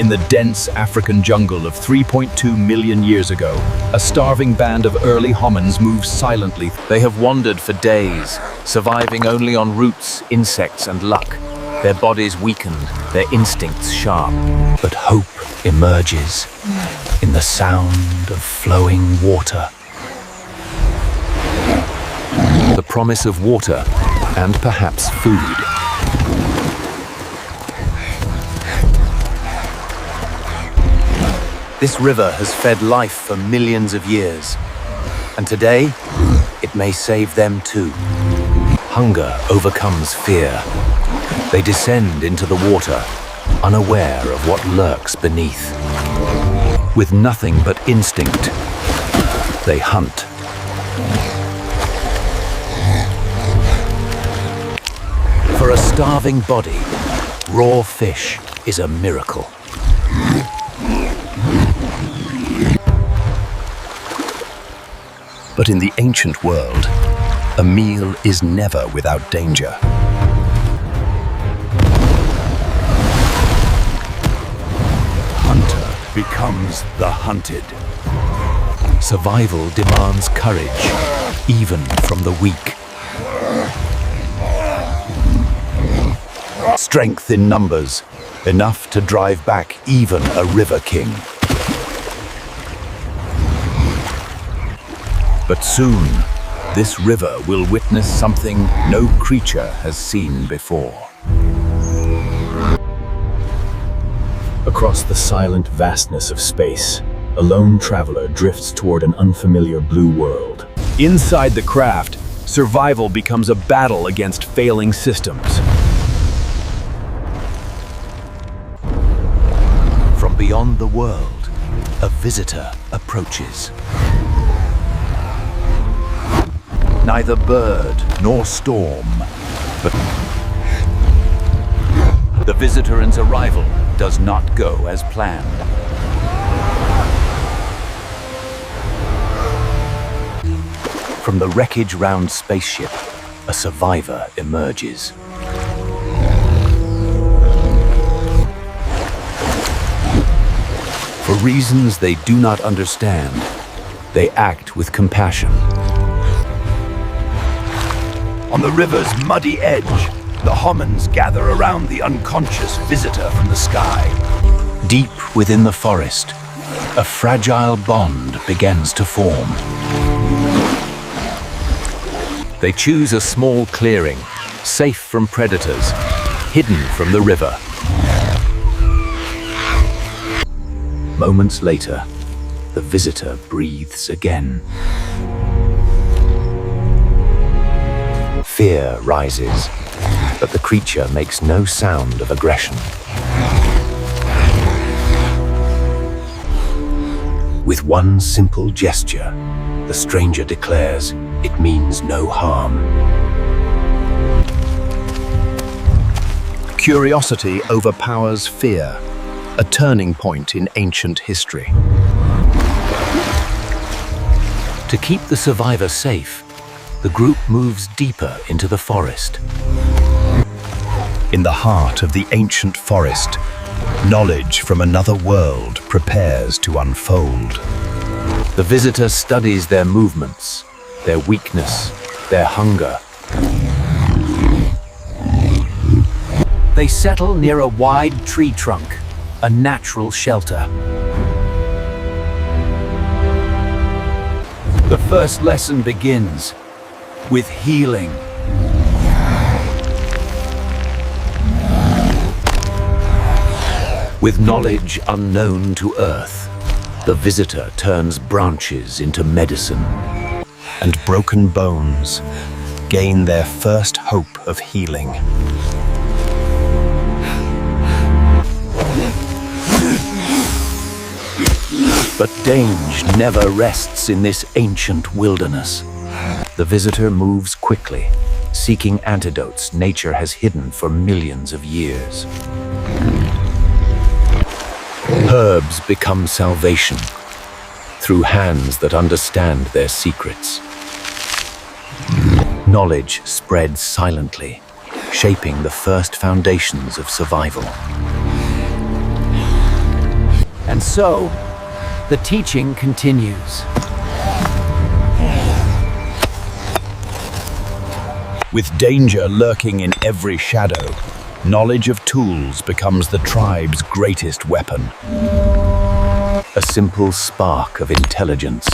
In the dense African jungle of 3.2 million years ago, a starving band of early hominins moved silently. They have wandered for days, surviving only on roots, insects, and luck. Their bodies weakened, their instincts sharp. But hope emerges in the sound of flowing water. The promise of water and perhaps food. This river has fed life for millions of years, and today it may save them too. Hunger overcomes fear. They descend into the water, unaware of what lurks beneath. With nothing but instinct, they hunt. For a starving body, raw fish is a miracle. But in the ancient world, a meal is never without danger. Hunter becomes the hunted. Survival demands courage, even from the weak. Strength in numbers, enough to drive back even a river king. But soon, this river will witness something no creature has seen before. Across the silent vastness of space, a lone traveler drifts toward an unfamiliar blue world. Inside the craft, survival becomes a battle against failing systems. From beyond the world, a visitor approaches. Neither bird nor storm, but the visitor's arrival does not go as planned. From the wreckage-round spaceship, a survivor emerges. For reasons they do not understand, they act with compassion. On the river's muddy edge, the hominins gather around the unconscious visitor from the sky. Deep within the forest, a fragile bond begins to form. They choose a small clearing, safe from predators, hidden from the river. Moments later, the visitor breathes again. Fear rises, but the creature makes no sound of aggression. With one simple gesture, the stranger declares it means no harm. Curiosity overpowers fear, a turning point in ancient history. To keep the survivor safe, the group moves deeper into the forest. In the heart of the ancient forest, knowledge from another world prepares to unfold. The visitor studies their movements, their weakness, their hunger. They settle near a wide tree trunk, a natural shelter. The first lesson begins with healing. With knowledge unknown to Earth, the visitor turns branches into medicine, and broken bones gain their first hope of healing. But danger never rests in this ancient wilderness. The visitor moves quickly, seeking antidotes nature has hidden for millions of years. Herbs become salvation through hands that understand their secrets. Knowledge spreads silently, shaping the first foundations of survival. And so, the teaching continues. With danger lurking in every shadow, knowledge of tools becomes the tribe's greatest weapon. A simple spark of intelligence,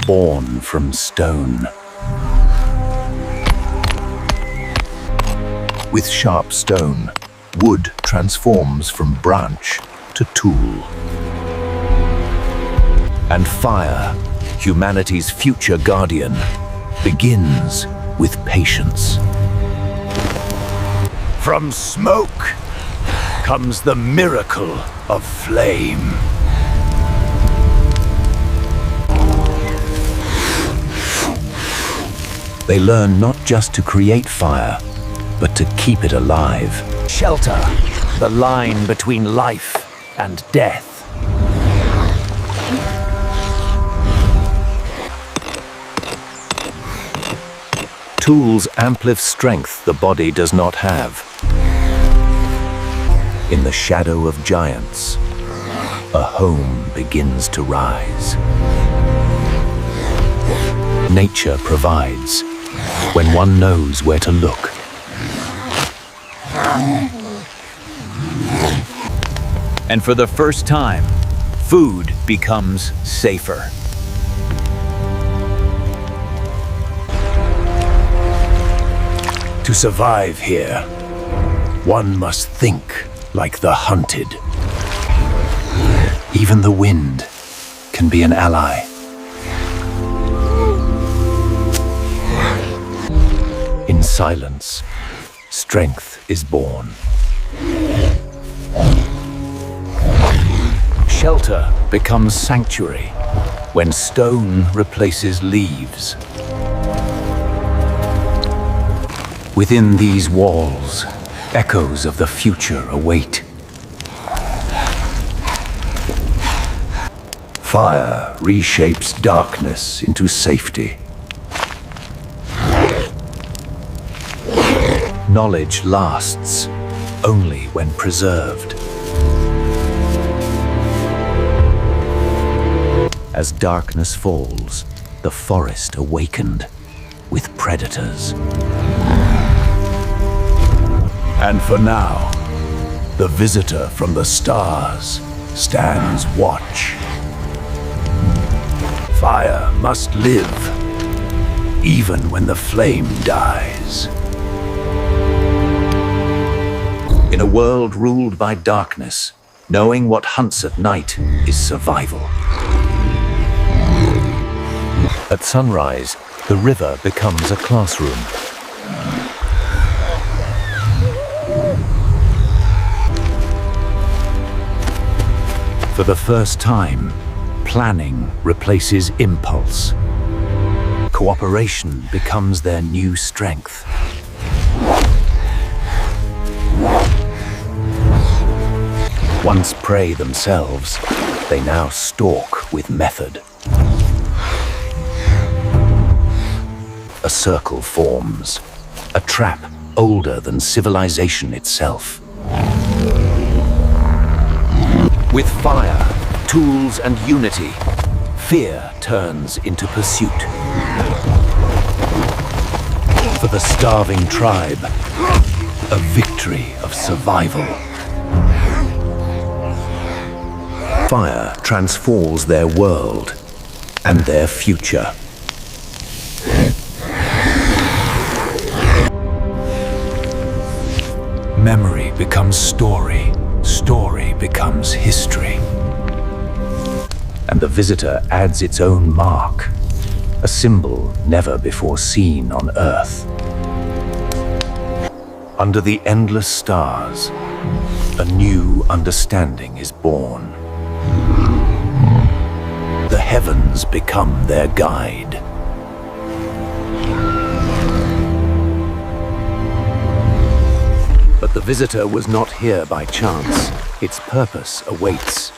born from stone. With sharp stone, wood transforms from branch to tool. And fire, humanity's future guardian, begins with patience. From smoke comes the miracle of flame. They learn not just to create fire, but to keep it alive. Shelter, the line between life and death. Tools amplify strength the body does not have. In the shadow of giants, a home begins to rise. Nature provides when one knows where to look. And for the first time, food becomes safer. To survive here, one must think like the hunted. Even the wind can be an ally. In silence, strength is born. Shelter becomes sanctuary when stone replaces leaves. Within these walls, echoes of the future await. Fire reshapes darkness into safety. Knowledge lasts only when preserved. As darkness falls, the forest awakened with predators. And for now, the visitor from the stars stands watch. Fire must live, even when the flame dies. In a world ruled by darkness, knowing what hunts at night is survival. At sunrise, the river becomes a classroom. For the first time, planning replaces impulse. Cooperation becomes their new strength. Once prey themselves, they now stalk with method. A circle forms, a trap older than civilization itself. With fire, tools, and unity, fear turns into pursuit. For the starving tribe, a victory of survival. Fire transforms their world and their future. Memory becomes story. Story becomes history. And the visitor adds its own mark, a symbol never before seen on Earth. Under the endless stars, a new understanding is born. The heavens become their guide. But the visitor was not here by chance. Its purpose awaits.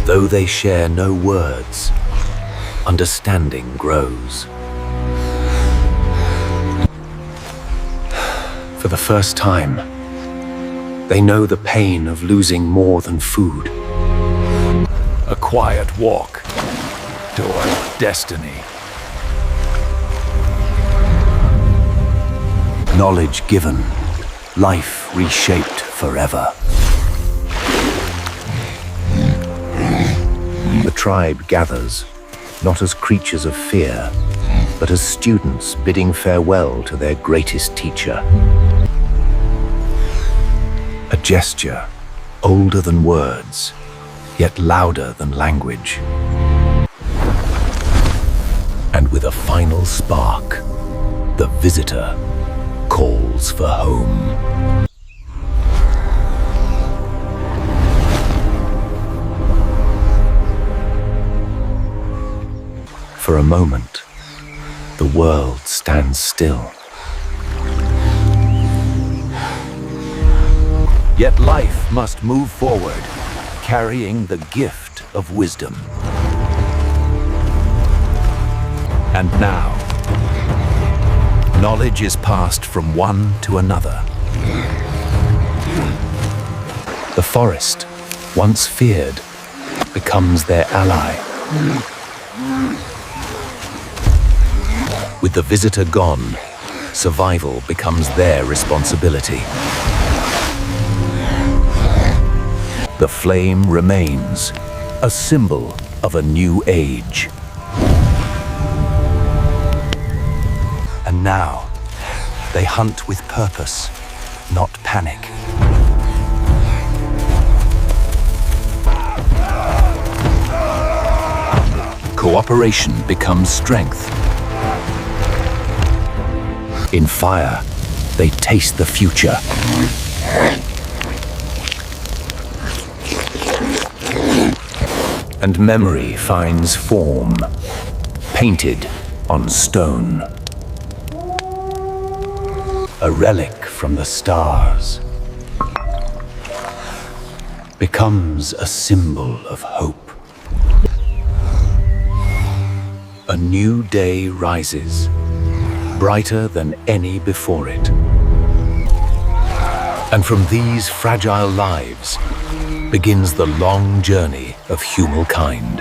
Though they share no words, understanding grows. For the first time, They know the pain of losing more than food. A quiet walk toward destiny. Knowledge given, life reshaped forever. The tribe gathers, not as creatures of fear, but as students bidding farewell to their greatest teacher. A gesture, older than words, yet louder than language. And with a final spark, the visitor calls for home. For a moment, the world stands still. Yet life must move forward, carrying the gift of wisdom. And now, knowledge is passed from one to another. The forest, once feared, becomes their ally. With the visitor gone, survival becomes their responsibility. The flame remains, a symbol of a new age. And now, they hunt with purpose, not panic. Cooperation becomes strength. In fire, they taste the future. And memory finds form, painted on stone. A relic from the stars becomes a symbol of hope. A new day rises, brighter than any before it. And from these fragile lives begins the long journey of humankind.